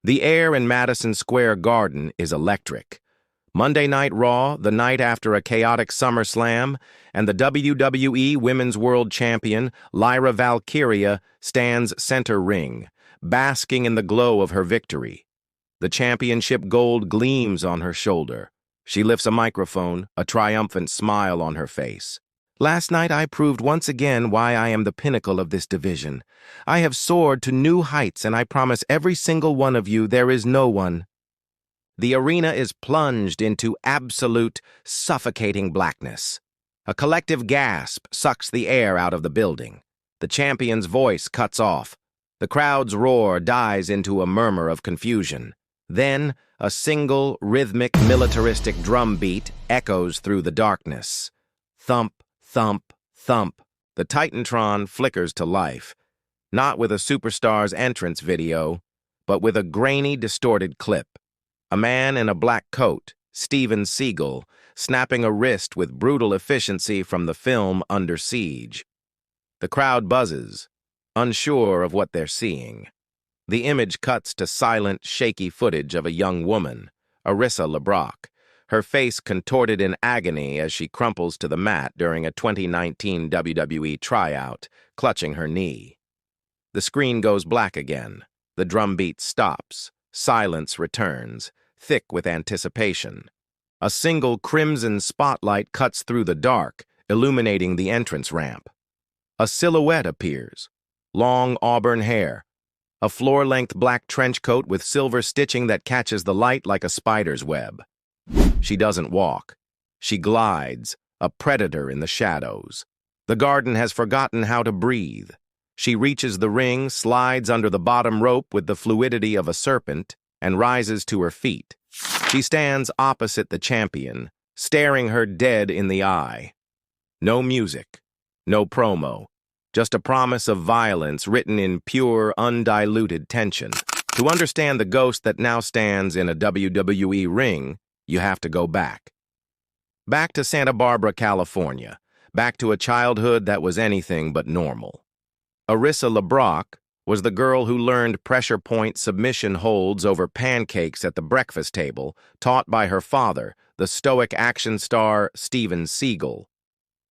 The air in Madison Square Garden is electric. Monday Night Raw, the night after a chaotic SummerSlam, and the WWE Women's World Champion, Lyra Valkyria, stands center ring, basking in the glow of her victory. The championship gold gleams on her shoulder. She lifts a microphone, a triumphant smile on her face. Last night I proved once again why I am the pinnacle of this division. I have soared to new heights, and I promise every single one of you there is no one. The arena is plunged into absolute, suffocating blackness. A collective gasp sucks the air out of the building. The champion's voice cuts off. The crowd's roar dies into a murmur of confusion. Then, a single, rhythmic, militaristic drum beat echoes through the darkness. Thump, thump, thump. The Titantron flickers to life, not with a superstar's entrance video, but with a grainy, distorted clip. A man in a black coat, Steven Seagal, snapping a wrist with brutal efficiency from the film Under Siege. The crowd buzzes, unsure of what they're seeing. The image cuts to silent, shaky footage of a young woman, Arissa LeBrock, her face contorted in agony as she crumples to the mat during a 2019 WWE tryout, clutching her knee. The screen goes black again. The drum beat stops. Silence returns, thick with anticipation. A single crimson spotlight cuts through the dark, illuminating the entrance ramp. A silhouette appears. Long auburn hair. A floor-length black trench coat with silver stitching that catches the light like a spider's web. She doesn't walk. She glides, a predator in the shadows. The garden has forgotten how to breathe. She reaches the ring, slides under the bottom rope with the fluidity of a serpent, and rises to her feet. She stands opposite the champion, staring her dead in the eye. No music, no promo, just a promise of violence written in pure, undiluted tension. To understand the ghost that now stands in a WWE ring, you have to go back. Back to Santa Barbara, California. Back to a childhood that was anything but normal. Arissa LeBrock was the girl who learned pressure point submission holds over pancakes at the breakfast table, taught by her father, the stoic action star Steven Seagal.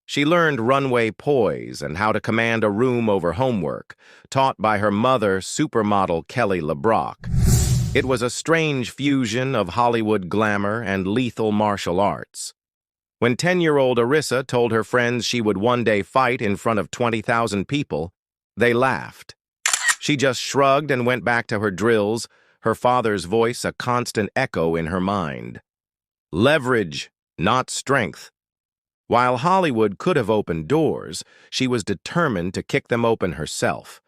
She learned runway poise and how to command a room over homework, taught by her mother, supermodel Kelly LeBrock. It was a strange fusion of Hollywood glamour and lethal martial arts. When 10-year-old Arissa told her friends she would one day fight in front of 20,000 people, they laughed. She just shrugged and went back to her drills, her father's voice a constant echo in her mind. Leverage, not strength. While Hollywood could have opened doors, she was determined to kick them open herself.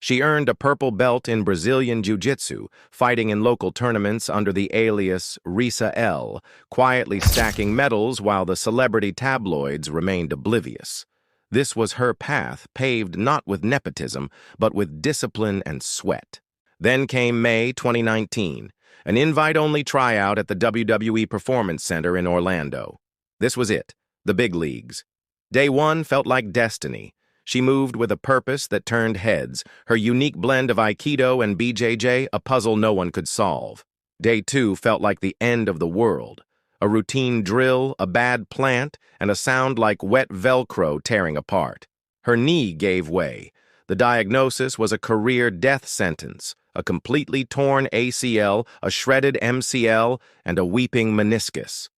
She earned a purple belt in Brazilian Jiu-Jitsu, fighting in local tournaments under the alias Arissa L, quietly stacking medals while the celebrity tabloids remained oblivious. This was her path, paved not with nepotism, but with discipline and sweat. Then came May 2019, an invite-only tryout at the WWE Performance Center in Orlando. This was it, the big leagues. Day one felt like destiny. She moved with a purpose that turned heads, her unique blend of Aikido and BJJ a puzzle no one could solve. Day two felt like the end of the world. A routine drill, a bad plant, and a sound like wet Velcro tearing apart. Her knee gave way. The diagnosis was a career death sentence, a completely torn ACL, a shredded MCL, and a weeping meniscus.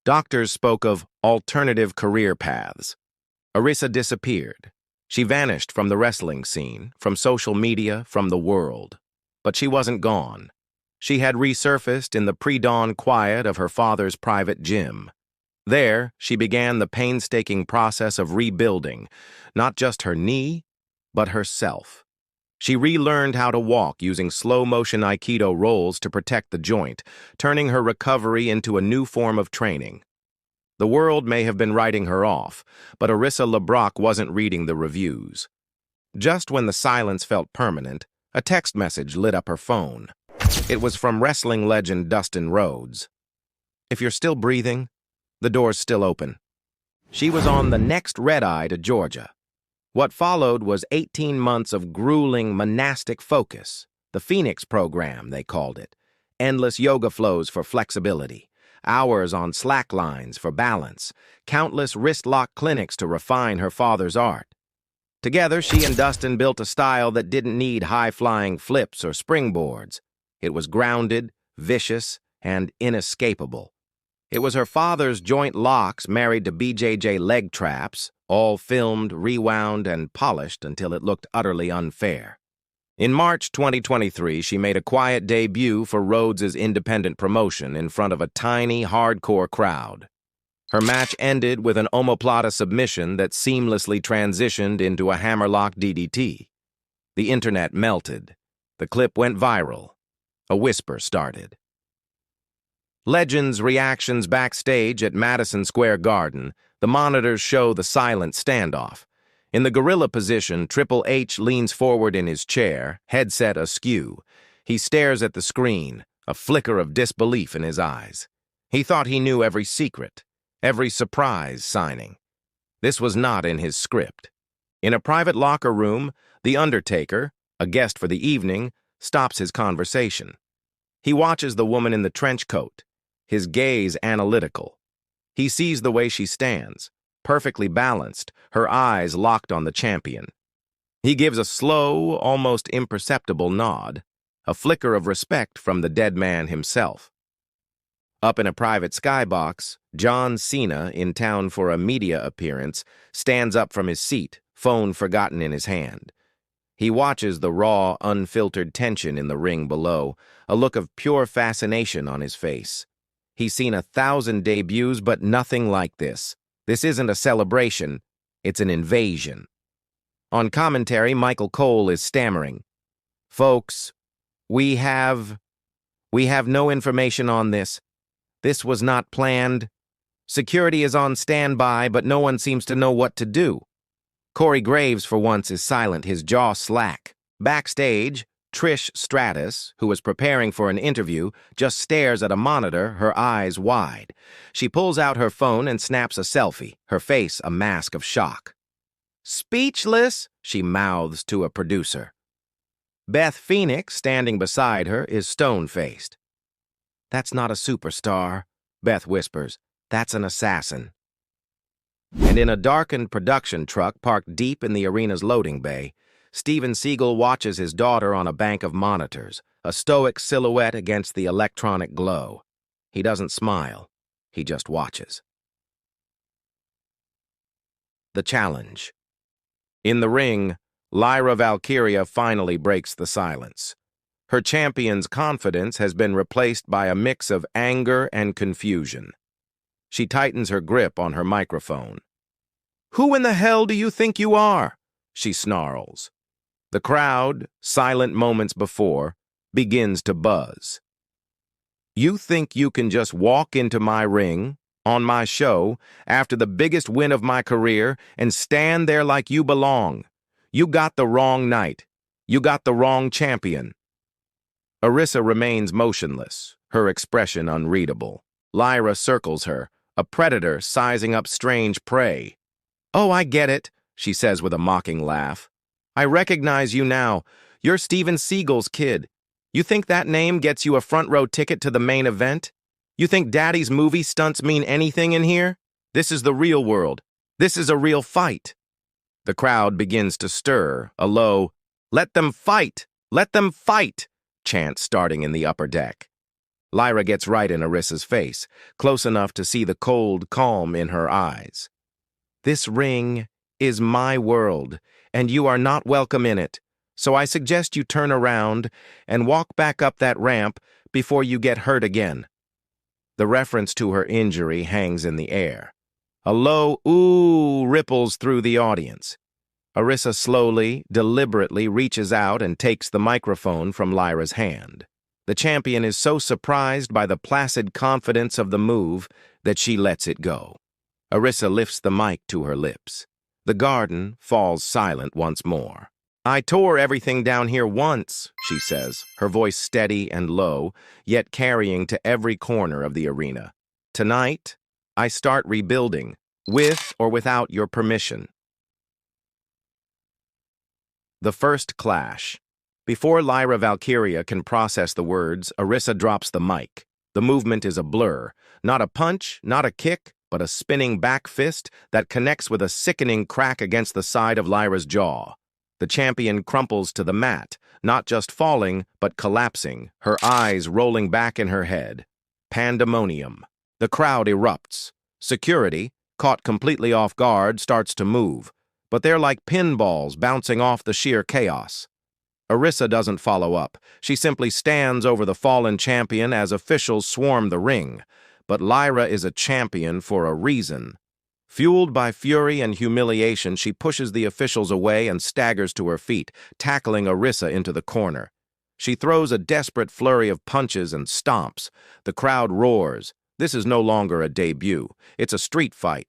Doctors spoke of alternative career paths. Arissa disappeared. She vanished from the wrestling scene, from social media, from the world. But she wasn't gone. She had resurfaced in the pre-dawn quiet of her father's private gym. There, she began the painstaking process of rebuilding, not just her knee, but herself. She relearned how to walk using slow-motion Aikido rolls to protect the joint, turning her recovery into a new form of training. The world may have been writing her off, but Arissa LeBrock wasn't reading the reviews. Just when the silence felt permanent, a text message lit up her phone. It was from wrestling legend Dustin Rhodes. If you're still breathing, the door's still open. She was on the next red-eye to Georgia. What followed was 18 months of grueling monastic focus. The Phoenix program, they called it. Endless yoga flows for flexibility. Hours on slack lines for balance. Countless wrist-lock clinics to refine her father's art. Together, she and Dustin built a style that didn't need high-flying flips or springboards. It was grounded, vicious, and inescapable. It was her father's joint locks married to BJJ leg traps, all filmed, rewound, and polished until it looked utterly unfair. In March 2023, she made a quiet debut for Rhodes' independent promotion in front of a tiny, hardcore crowd. Her match ended with an omoplata submission that seamlessly transitioned into a hammerlock DDT. The internet melted. The clip went viral. A whisper started. Legends' reactions backstage at Madison Square Garden. The monitors show the silent standoff. In the gorilla position, Triple H leans forward in his chair, headset askew. He stares at the screen, a flicker of disbelief in his eyes. He thought he knew every secret, every surprise signing. This was not in his script. In a private locker room, The Undertaker, a guest for the evening, stops his conversation. He watches the woman in the trench coat, his gaze analytical. He sees the way she stands, perfectly balanced, her eyes locked on the champion. He gives a slow, almost imperceptible nod, a flicker of respect from the dead man himself. Up in a private skybox, John Cena, in town for a media appearance, stands up from his seat, phone forgotten in his hand. He watches the raw, unfiltered tension in the ring below, a look of pure fascination on his face. He's seen 1,000 debuts, but nothing like this. This isn't a celebration, it's an invasion. On commentary, Michael Cole is stammering. Folks, we have no information on this. This was not planned. Security is on standby, but no one seems to know what to do. Corey Graves, for once, is silent, his jaw slack. Backstage, Trish Stratus, who was preparing for an interview, just stares at a monitor, her eyes wide. She pulls out her phone and snaps a selfie, her face a mask of shock. Speechless, she mouths to a producer. Beth Phoenix, standing beside her, is stone-faced. That's not a superstar, Beth whispers. That's an assassin. And in a darkened production truck parked deep in the arena's loading bay, Steven Seagal watches his daughter on a bank of monitors, a stoic silhouette against the electronic glow. He doesn't smile. He just watches. The challenge. In the ring, Lyra Valkyria finally breaks the silence. Her champion's confidence has been replaced by a mix of anger and confusion. She tightens her grip on her microphone. "Who in the hell do you think you are?" she snarls. The crowd, silent moments before, begins to buzz. "You think you can just walk into my ring, on my show, after the biggest win of my career, and stand there like you belong? You got the wrong night. You got the wrong champion." Arissa remains motionless, her expression unreadable. Lyra circles her, a predator sizing up strange prey. "Oh, I get it," she says with a mocking laugh. "I recognize you now. You're Steven Seagal's kid. You think that name gets you a front-row ticket to the main event? You think Daddy's movie stunts mean anything in here? This is the real world. This is a real fight." The crowd begins to stir, a low, "Let them fight! Let them fight!" chant starting in the upper deck. Lyra gets right in Arissa's face, close enough to see the cold calm in her eyes. "This ring is my world, and you are not welcome in it, so I suggest you turn around and walk back up that ramp before you get hurt again." The reference to her injury hangs in the air. A low ooh ripples through the audience. Arissa slowly, deliberately reaches out and takes the microphone from Lyra's hand. The champion is so surprised by the placid confidence of the move that she lets it go. Arissa lifts the mic to her lips. The garden falls silent once more. "I tore everything down here once," she says, her voice steady and low, yet carrying to every corner of the arena. "Tonight, I start rebuilding, with or without your permission." The first clash. Before Lyra Valkyria can process the words, Arissa drops the mic. The movement is a blur. Not a punch, not a kick, but a spinning back fist that connects with a sickening crack against the side of Lyra's jaw. The champion crumples to the mat, not just falling, but collapsing, her eyes rolling back in her head. Pandemonium. The crowd erupts. Security, caught completely off guard, starts to move, but they're like pinballs bouncing off the sheer chaos. Arissa doesn't follow up. She simply stands over the fallen champion as officials swarm the ring. But Lyra is a champion for a reason. Fueled by fury and humiliation, she pushes the officials away and staggers to her feet, tackling Arissa into the corner. She throws a desperate flurry of punches and stomps. The crowd roars. This is no longer a debut. It's a street fight.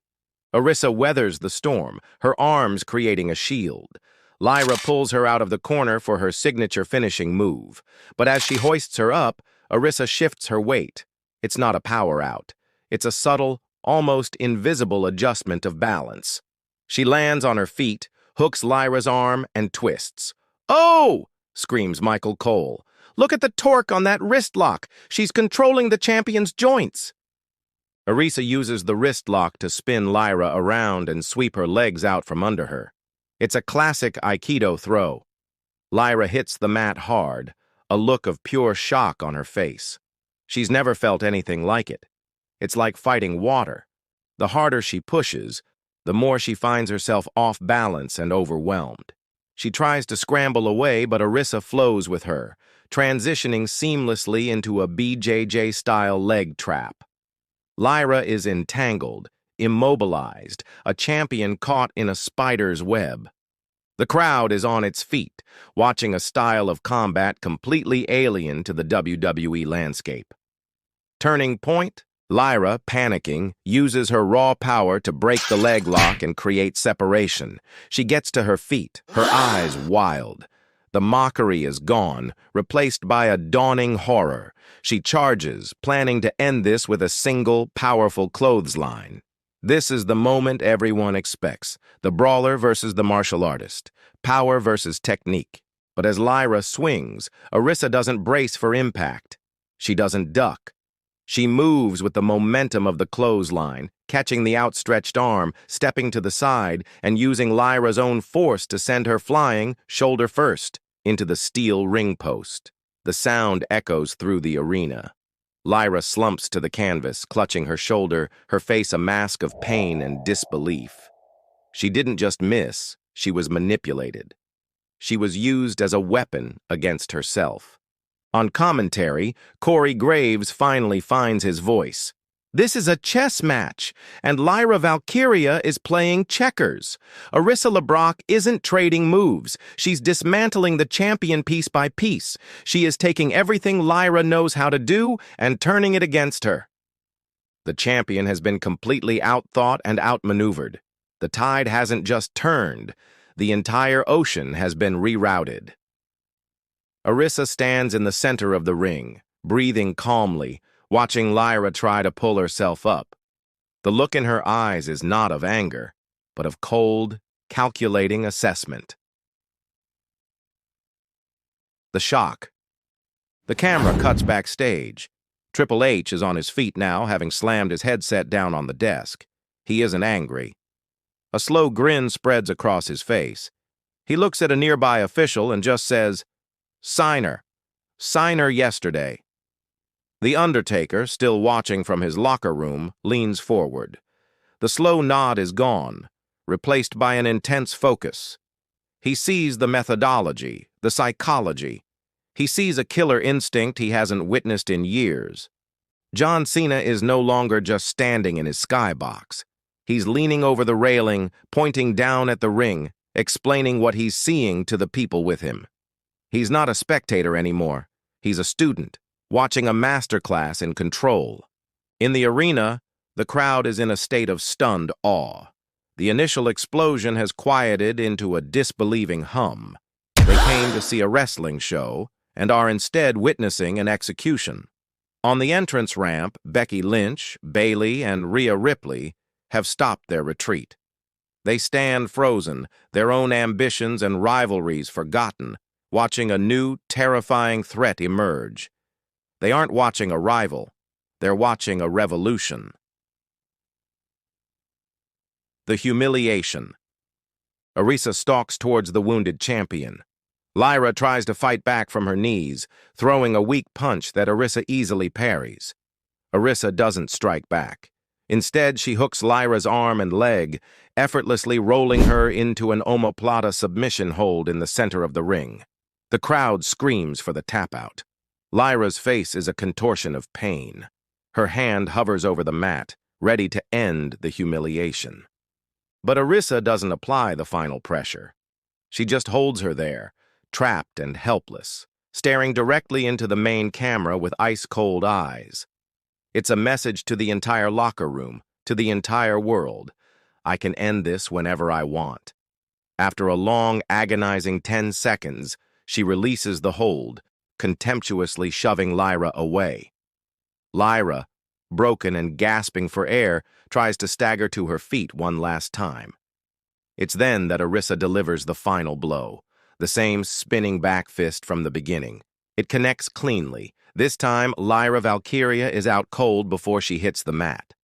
Arissa weathers the storm, her arms creating a shield. Lyra pulls her out of the corner for her signature finishing move. But as she hoists her up, Arissa shifts her weight. It's not a power out. It's a subtle, almost invisible adjustment of balance. She lands on her feet, hooks Lyra's arm, and twists. "Oh!" screams Michael Cole. "Look at the torque on that wrist lock. She's controlling the champion's joints." Arissa uses the wrist lock to spin Lyra around and sweep her legs out from under her. It's a classic Aikido throw. Lyra hits the mat hard, a look of pure shock on her face. She's never felt anything like it. It's like fighting water. The harder she pushes, the more she finds herself off balance and overwhelmed. She tries to scramble away, but Arissa flows with her, transitioning seamlessly into a BJJ-style leg trap. Lyra is entangled, immobilized, a champion caught in a spider's web. The crowd is on its feet, watching a style of combat completely alien to the WWE landscape. Turning point, Lyra, panicking, uses her raw power to break the leg lock and create separation. She gets to her feet, her eyes wild. The mockery is gone, replaced by a dawning horror. She charges, planning to end this with a single, powerful clothesline. This is the moment everyone expects, the brawler versus the martial artist, power versus technique. But as Lyra swings, Arissa doesn't brace for impact. She doesn't duck. She moves with the momentum of the clothesline, catching the outstretched arm, stepping to the side, and using Lyra's own force to send her flying, shoulder first, into the steel ring post. The sound echoes through the arena. Lyra slumps to the canvas, clutching her shoulder, her face a mask of pain and disbelief. She didn't just miss, she was manipulated. She was used as a weapon against herself. On commentary, Corey Graves finally finds his voice. This is a chess match, and Lyra Valkyria is playing checkers. Arissa LeBrock isn't trading moves. She's dismantling the champion piece by piece. She is taking everything Lyra knows how to do and turning it against her. The champion has been completely outthought and outmaneuvered. The tide hasn't just turned. The entire ocean has been rerouted. Arissa stands in the center of the ring, breathing calmly, watching Lyra try to pull herself up. The look in her eyes is not of anger, but of cold, calculating assessment. The shock. The camera cuts backstage. Triple H is on his feet now, having slammed his headset down on the desk. He isn't angry. A slow grin spreads across his face. He looks at a nearby official and just says, "Sign her. Sign her yesterday." The Undertaker, still watching from his locker room, leans forward. The slow nod is gone, replaced by an intense focus. He sees the methodology, the psychology. He sees a killer instinct he hasn't witnessed in years. John Cena is no longer just standing in his skybox. He's leaning over the railing, pointing down at the ring, explaining what he's seeing to the people with him. He's not a spectator anymore. He's a student, watching a masterclass in control. In the arena, the crowd is in a state of stunned awe. The initial explosion has quieted into a disbelieving hum. They came to see a wrestling show and are instead witnessing an execution. On the entrance ramp, Becky Lynch, Bayley, and Rhea Ripley have stopped their retreat. They stand frozen, their own ambitions and rivalries forgotten, watching a new, terrifying threat emerge. They aren't watching a rival, they're watching a revolution. The humiliation. Arissa stalks towards the wounded champion. Lyra tries to fight back from her knees, throwing a weak punch that Arissa easily parries. Arissa doesn't strike back. Instead, she hooks Lyra's arm and leg, effortlessly rolling her into an omoplata submission hold in the center of the ring. The crowd screams for the tap-out. Lyra's face is a contortion of pain. Her hand hovers over the mat, ready to end the humiliation. But Arissa doesn't apply the final pressure. She just holds her there, trapped and helpless, staring directly into the main camera with ice-cold eyes. It's a message to the entire locker room, to the entire world. I can end this whenever I want. After a long, agonizing 10 seconds, she releases the hold, contemptuously shoving Lyra away. Lyra, broken and gasping for air, tries to stagger to her feet one last time. It's then that Arissa delivers the final blow, the same spinning back fist from the beginning. It connects cleanly. This time, Lyra Valkyria is out cold before she hits the mat.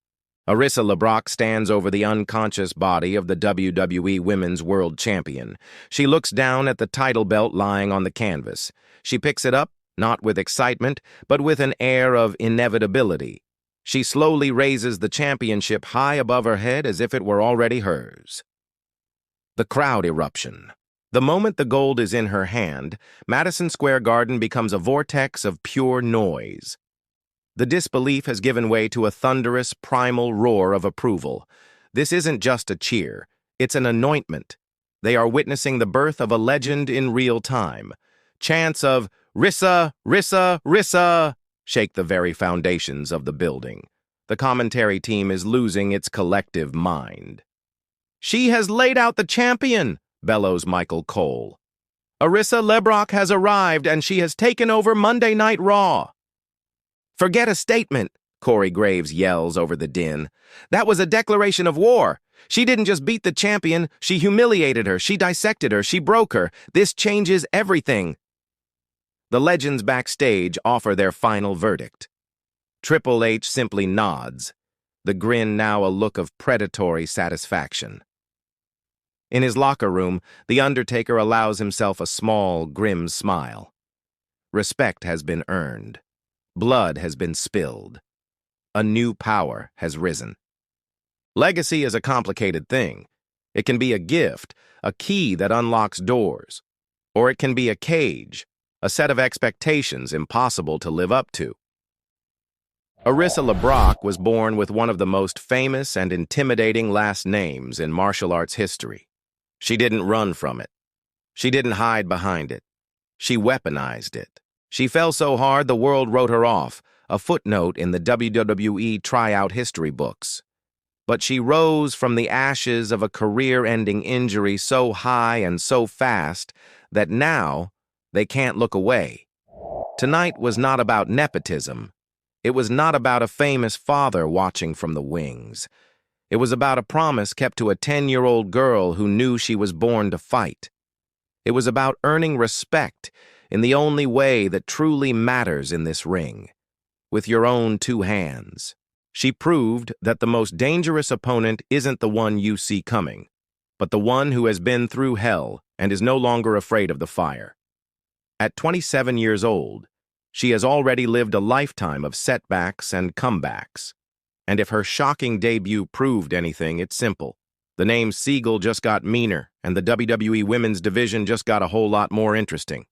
Arissa LeBrock stands over the unconscious body of the WWE Women's World Champion. She looks down at the title belt lying on the canvas. She picks it up, not with excitement, but with an air of inevitability. She slowly raises the championship high above her head as if it were already hers. The crowd eruption. The moment the gold is in her hand, Madison Square Garden becomes a vortex of pure noise. The disbelief has given way to a thunderous, primal roar of approval. This isn't just a cheer, it's an anointment. They are witnessing the birth of a legend in real time. Chants of "Rissa, Rissa, Rissa" shake the very foundations of the building. The commentary team is losing its collective mind. "She has laid out the champion," bellows Michael Cole. "Arissa LeBrock has arrived and she has taken over Monday Night Raw." "Forget a statement," Corey Graves yells over the din. "That was a declaration of war. She didn't just beat the champion, she humiliated her, she dissected her, she broke her. This changes everything." The legends backstage offer their final verdict. Triple H simply nods, the grin now a look of predatory satisfaction. In his locker room, The Undertaker allows himself a small, grim smile. Respect has been earned. Blood has been spilled. A new power has risen. Legacy is a complicated thing. It can be a gift, a key that unlocks doors. Or it can be a cage, a set of expectations impossible to live up to. Arissa LeBrock was born with one of the most famous and intimidating last names in martial arts history. She didn't run from it. She didn't hide behind it. She weaponized it. She fell so hard the world wrote her off, a footnote in the WWE tryout history books. But she rose from the ashes of a career-ending injury so high and so fast that now they can't look away. Tonight was not about nepotism. It was not about a famous father watching from the wings. It was about a promise kept to a 10-year-old girl who knew she was born to fight. It was about earning respect in the only way that truly matters in this ring, with your own two hands. She proved that the most dangerous opponent isn't the one you see coming, but the one who has been through hell and is no longer afraid of the fire. At 27 years old, she has already lived a lifetime of setbacks and comebacks. And if her shocking debut proved anything, it's simple. The name Seagal just got meaner, and the WWE Women's Division just got a whole lot more interesting.